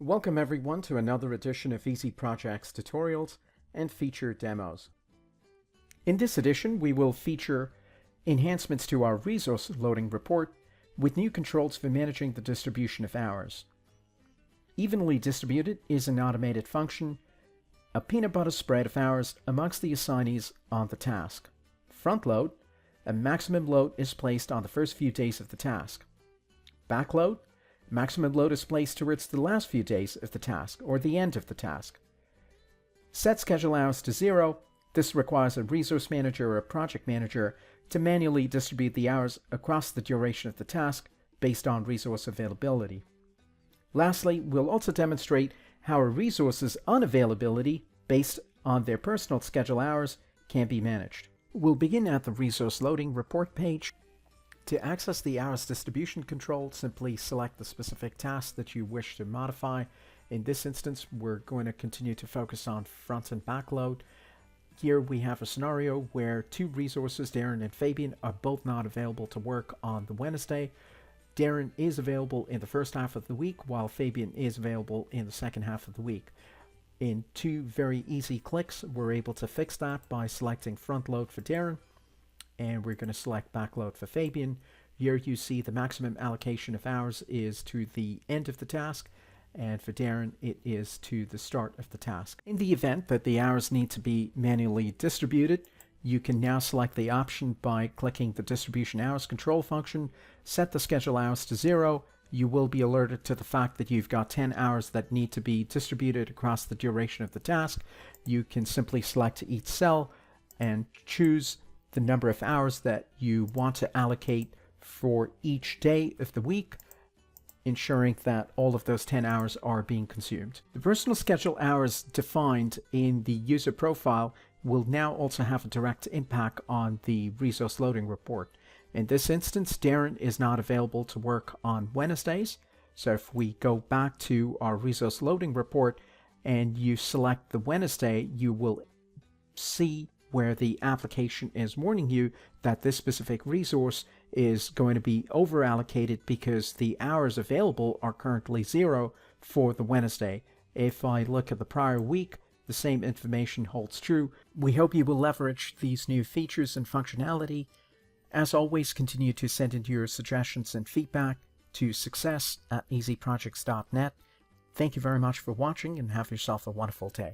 Welcome everyone to another edition of Easy Projects tutorials and feature demos. In this edition, we will feature enhancements to our resource loading report with new controls for managing the distribution of hours. Evenly distributed is an automated function, a peanut butter spread of hours amongst the assignees on the task. Front load, a maximum load is placed on the first few days of the task. Backload, maximum load is placed towards the last few days of the task or the end of the task. Set schedule hours to 0. This requires a resource manager or a project manager to manually distribute the hours across the duration of the task based on resource availability. Lastly, we'll also demonstrate how a resource's unavailability based on their personal schedule hours can be managed. We'll begin at the resource loading report page. To access the hours distribution control, simply select the specific task that you wish to modify. In this instance, we're going to continue to focus on front and back load. Here we have a scenario where two resources, Darren and Fabian, are both not available to work on the Wednesday. Darren is available in the first half of the week, while Fabian is available in the second half of the week. In two very easy clicks, we're able to fix that by selecting front load for Darren, and we're going to select backload for Fabian. Here you see the maximum allocation of hours is to the end of the task, and for Darren it is to the start of the task. In the event that the hours need to be manually distributed, you can now select the option by clicking the distribution hours control function, set the schedule hours to 0. You will be alerted to the fact that you've got 10 hours that need to be distributed across the duration of the task. You can simply select each cell and choose the number of hours that you want to allocate for each day of the week, ensuring that all of those 10 hours are being consumed. The personal schedule hours defined in the user profile will now also have a direct impact on the resource loading report. In this instance, Darren is not available to work on Wednesdays, so if we go back to our resource loading report and you select the Wednesday, you will see where the application is warning you that this specific resource is going to be over allocated because the hours available are currently 0 for the Wednesday. If I look at the prior week, the same information holds true. We hope you will leverage these new features and functionality. As always, continue to send in your suggestions and feedback to success@easyprojects.net. Thank you very much for watching and have yourself a wonderful day.